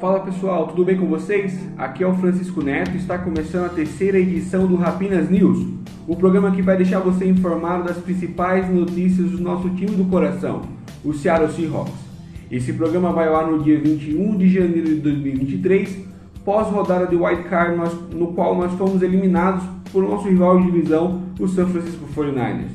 Fala pessoal, tudo bem com vocês? Aqui é o Francisco Neto e está começando a terceira edição do Rapinas News, o programa que vai deixar você informado das principais notícias do nosso time do coração, o Seattle Seahawks. Esse programa vai ao ar no dia 21 de janeiro de 2023, pós-rodada de Wild Card, no qual nós fomos eliminados por nosso rival de divisão, o San Francisco 49ers.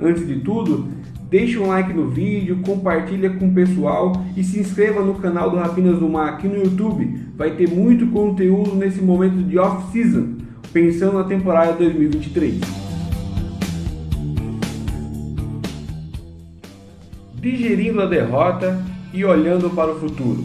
Antes de tudo, deixe um like no vídeo, compartilha com o pessoal e se inscreva no canal do Rapinas no Mar aqui no YouTube. Vai ter muito conteúdo nesse momento de off-season, pensando na temporada 2023. Digerindo a derrota e olhando para o futuro.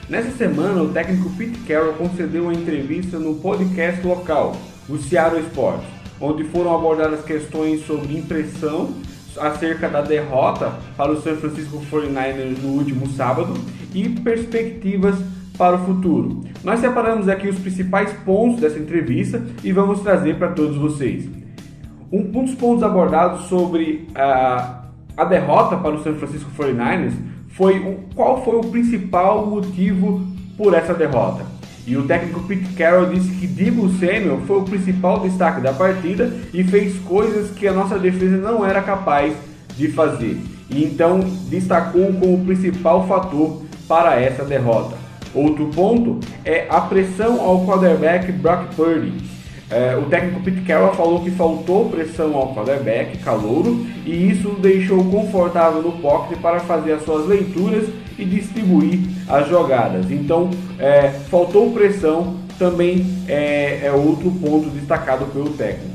Nessa semana, o técnico Pete Carroll concedeu uma entrevista no podcast local, o Seattle Sports, onde foram abordadas questões sobre impressão acerca da derrota para o San Francisco 49ers no último sábado e perspectivas para o futuro. Nós separamos aqui os principais pontos dessa entrevista e vamos trazer para todos vocês. Um dos pontos abordados sobre a derrota para o San Francisco 49ers foi qual foi o principal motivo por essa derrota. E o técnico Pete Carroll disse que Deebo Samuel foi o principal destaque da partida e fez coisas que a nossa defesa não era capaz de fazer. E então destacou como principal fator para essa derrota. Outro ponto é a pressão ao quarterback Brock Purdy. O técnico Pete Carroll falou que faltou pressão ao quarterback calouro e isso o deixou confortável no pocket para fazer as suas leituras e distribuir as jogadas. Então, faltou pressão também é outro ponto destacado pelo técnico.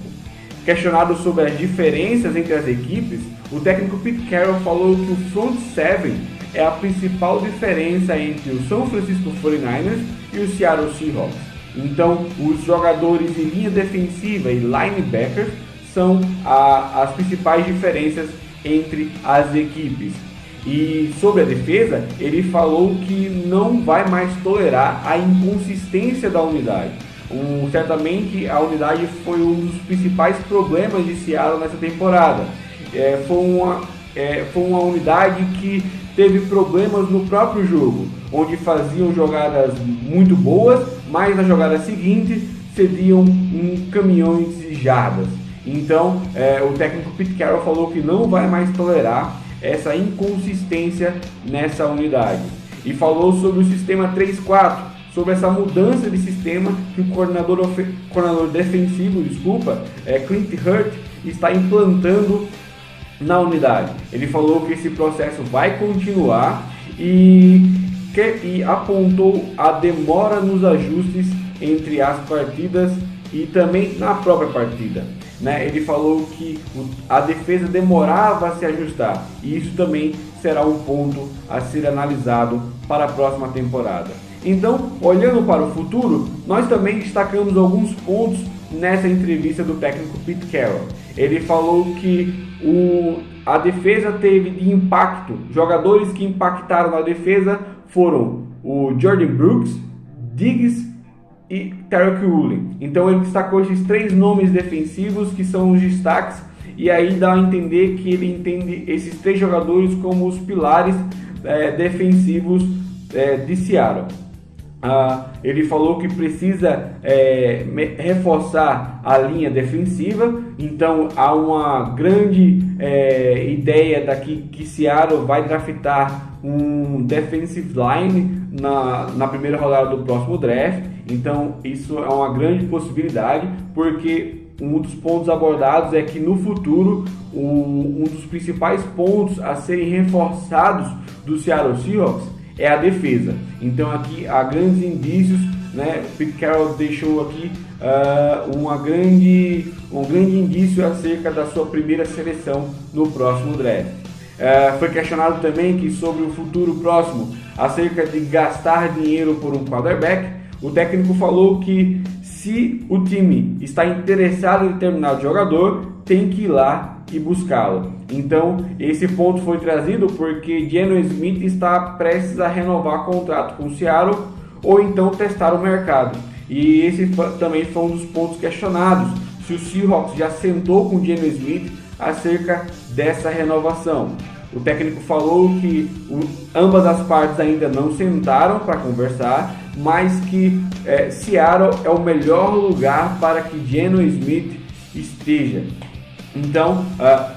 Questionado sobre as diferenças entre as equipes, o técnico Pete Carroll falou que o front seven é a principal diferença entre o San Francisco 49ers e o Seattle Seahawks. Então, os jogadores de linha defensiva e linebackers são as principais diferenças entre as equipes. E sobre a defesa, ele falou que não vai mais tolerar a inconsistência da unidade. Certamente a unidade foi um dos principais problemas de Seattle nessa temporada. Foi uma unidade que teve problemas no próprio jogo, onde faziam jogadas muito boas, mas na jogada seguinte cediam caminhões de jardas. Então o técnico Pete Carroll falou que não vai mais tolerar essa inconsistência nessa unidade. E falou sobre o sistema 3-4, sobre essa mudança de sistema que o coordenador defensivo, Clint Hurtt, está implantando na unidade. Ele falou que esse processo vai continuar e apontou a demora nos ajustes entre as partidas e também na própria partida. Ele falou que a defesa demorava a se ajustar e isso também será um ponto a ser analisado para a próxima temporada. Então, olhando para o futuro, nós também destacamos alguns pontos nessa entrevista do técnico Pete Carroll. Ele falou que a defesa teve de impacto. Jogadores que impactaram na defesa foram o Jordan Brooks, Diggs e Tariq Woolen. Então ele destacou esses três nomes defensivos que são os destaques e aí dá a entender que ele entende esses três jogadores como os pilares defensivos de Seattle. Ele falou que precisa reforçar a linha defensiva, então há uma grande ideia daqui que Seattle vai draftar um defensive line na primeira rodada do próximo draft. Então isso é uma grande possibilidade, porque um dos pontos abordados é que no futuro um dos principais pontos a serem reforçados do Seattle Seahawks é a defesa. Então aqui há grandes indícios, Pete Carroll deixou aqui um grande indício acerca da sua primeira seleção no próximo draft. Foi questionado também que sobre o futuro próximo, acerca de gastar dinheiro por um quarterback. O técnico falou que se o time está interessado em determinado jogador, tem que ir lá e buscá-lo. Então esse ponto foi trazido porque Geno Smith está prestes a renovar contrato com o Seattle ou então testar o mercado. E esse também foi um dos pontos questionados, se o Seahawks já sentou com Geno Smith acerca dessa renovação. O técnico falou que ambas as partes ainda não sentaram para conversar, mas que Seattle é o melhor lugar para que Geno Smith esteja. Então,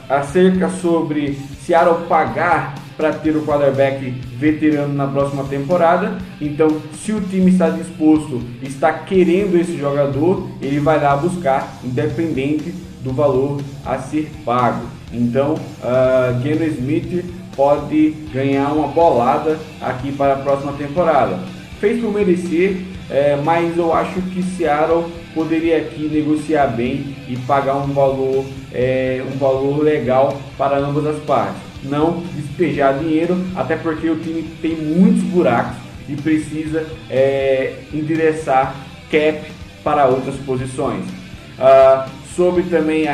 acerca sobre Seattle pagar para ter o quarterback veterano na próxima temporada, então se o time está disposto, está querendo esse jogador, ele vai lá buscar, independente do valor a ser pago. Então, Geno Smith pode ganhar uma bolada aqui para a próxima temporada. Fez por merecer, mas eu acho que Seattle poderia aqui negociar bem e pagar um valor legal para ambas as partes. Não despejar dinheiro, até porque o time tem muitos buracos e precisa endereçar cap para outras posições. Sobre também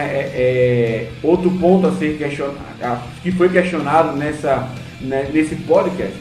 outro ponto a ser questionado, que foi questionado nesse podcast,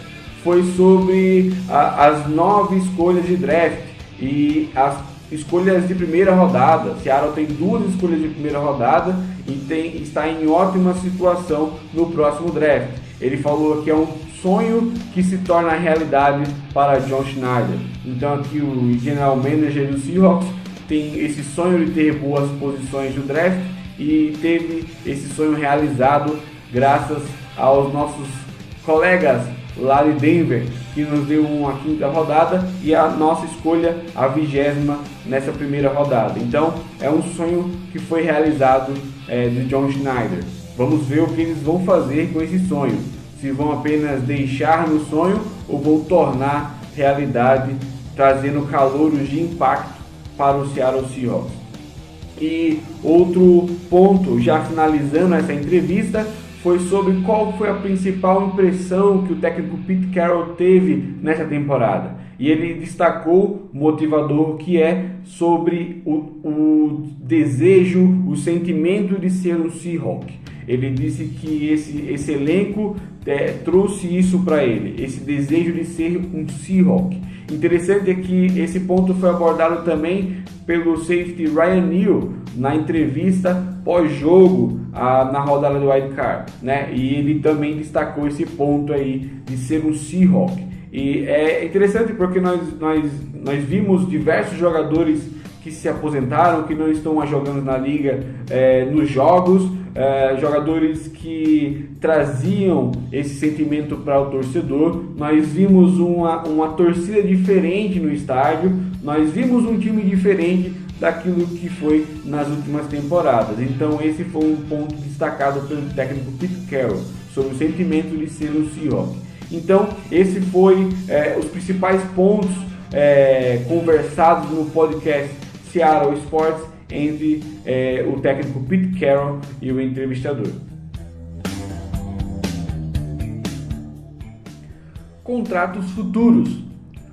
foi sobre as 9 escolhas de draft e as escolhas de primeira rodada. Seattle tem 2 escolhas de primeira rodada e está em ótima situação no próximo draft. Ele falou que é um sonho que se torna realidade para John Schneider. Então aqui o general manager do Seahawks tem esse sonho de ter boas posições no draft e teve esse sonho realizado graças aos nossos colegas lá de Denver, que nos deu uma 5ª rodada e a nossa escolha a 20ª nessa primeira rodada. Então é um sonho que foi realizado de John Schneider. Vamos ver o que eles vão fazer com esse sonho, se vão apenas deixar no sonho ou vão tornar realidade, trazendo calouros de impacto para o Seattle Seahawks. E outro ponto, já finalizando essa entrevista, foi sobre qual foi a principal impressão que o técnico Pete Carroll teve nessa temporada. E ele destacou o motivador que é sobre o desejo, o sentimento de ser um Seahawk. Ele disse que esse elenco trouxe isso para ele, esse desejo de ser um Seahawk. Interessante é que esse ponto foi abordado também pelo safety Ryan Neal na entrevista pós-jogo na rodada do Wild Card, né? E ele também destacou esse ponto aí de ser um Seahawk. E é interessante porque nós vimos diversos jogadores que se aposentaram, que não estão mais jogando na liga nos jogos, jogadores que traziam esse sentimento para o torcedor. Nós vimos uma torcida diferente no estádio, nós vimos um time diferente daquilo que foi nas últimas temporadas. Então esse foi um ponto destacado pelo técnico Pete Carroll sobre o sentimento de ser um Seahawk. Então esse foi os principais pontos conversados no podcast Seattle Sports entre o técnico Pete Carroll e o entrevistador. Contratos futuros.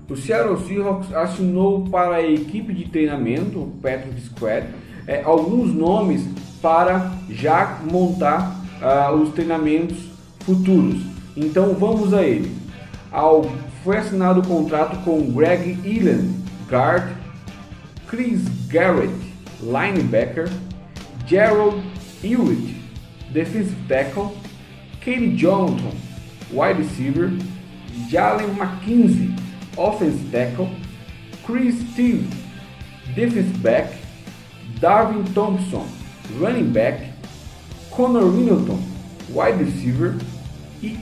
O Seattle Seahawks assinou para a equipe de treinamento, o Practice Squad, alguns nomes para já montar os treinamentos futuros. Então vamos a ele. Foi assinado o contrato com Greg Elam, guard, Chris Garrett, linebacker, Gerald Hewitt, defensive tackle, Katie Johnson, wide receiver, Jalen McKenzie, offensive tackle, Chris Steele, defensive back, Darwin Thompson, running back, Connor Middleton, wide receiver e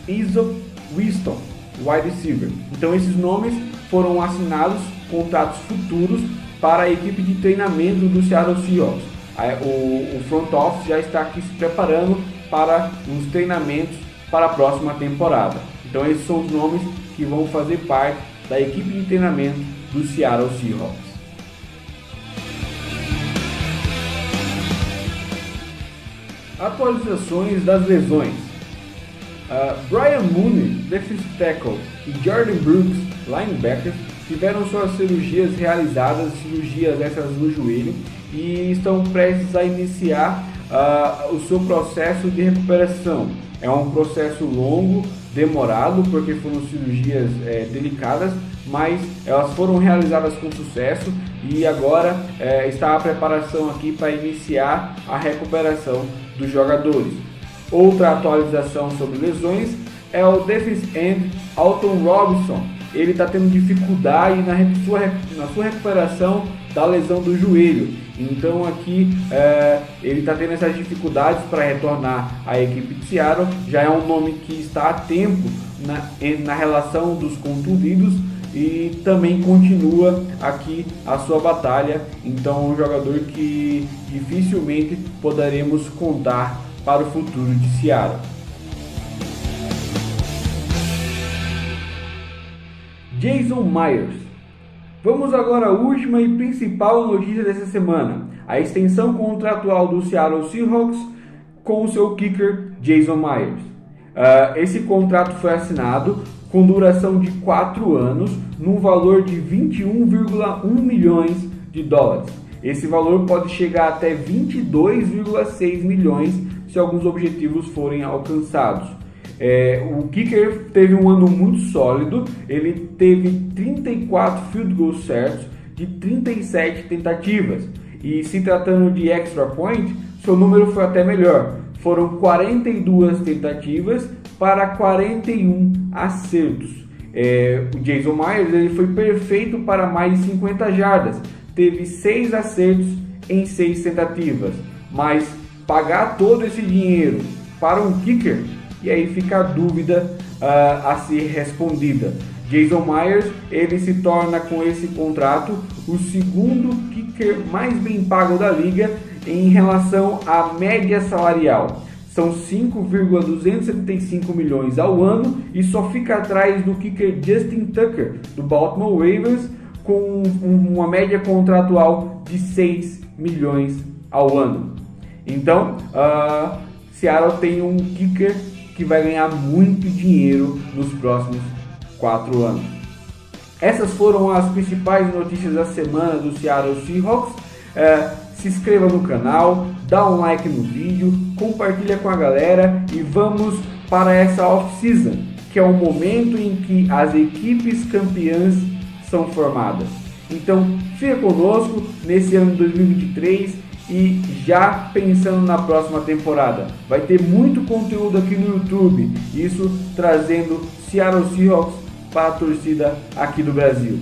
Izzo Winston, wide receiver. Então esses nomes foram assinados, contratos futuros para a equipe de treinamento do Seattle Seahawks. O front office já está aqui se preparando para os treinamentos para a próxima temporada. Então esses são os nomes que vão fazer parte da equipe de treinamento do Seattle Seahawks. Atualizações das lesões. Brian Mooney, defensive tackle, e Jordan Brooks, linebacker, tiveram suas cirurgias realizadas, cirurgias essas no joelho, e estão prestes a iniciar o seu processo de recuperação. É um processo longo, demorado, porque foram cirurgias delicadas, mas elas foram realizadas com sucesso e agora está a preparação aqui para iniciar a recuperação dos jogadores. Outra atualização sobre lesões é o defensive end Alton Robinson. Ele está tendo dificuldade na sua recuperação da lesão do joelho. Então aqui ele está tendo essas dificuldades para retornar à equipe de Seattle. Já é um nome que está a tempo na relação dos contundidos e também continua aqui a sua batalha. Então um jogador que dificilmente poderemos contar para o futuro de Seattle. Jason Myers. Vamos agora à última e principal notícia dessa semana: a extensão contratual do Seattle Seahawks com o seu kicker Jason Myers. Esse contrato foi assinado com duração de 4 anos, num valor de 21,1 milhões de dólares. Esse valor pode chegar até 22,6 milhões se alguns objetivos forem alcançados. O kicker teve um ano muito sólido. Ele teve 34 field goals certos de 37 tentativas, e se tratando de extra point, seu número foi até melhor. Foram 42 tentativas para 41 acertos. O Jason Myers ele foi perfeito para mais de 50 jardas, teve 6 acertos em 6 tentativas, mas pagar todo esse dinheiro para um kicker, e aí fica a dúvida a ser respondida. Jason Myers ele se torna com esse contrato o segundo kicker mais bem pago da liga em relação à média salarial. São 5,275 milhões ao ano e só fica atrás do kicker Justin Tucker do Baltimore Ravens, com uma média contratual de 6 milhões ao ano. Então, Seattle tem um kicker que vai ganhar muito dinheiro nos próximos 4 anos. Essas foram as principais notícias da semana do Seattle Seahawks. Se inscreva no canal, dá um like no vídeo, compartilha com a galera e vamos para essa off-season, que é o momento em que as equipes campeãs são formadas. Então fica conosco nesse ano de 2023 e já pensando na próxima temporada. Vai ter muito conteúdo aqui no YouTube, isso trazendo Seattle Seahawks para a torcida aqui do Brasil.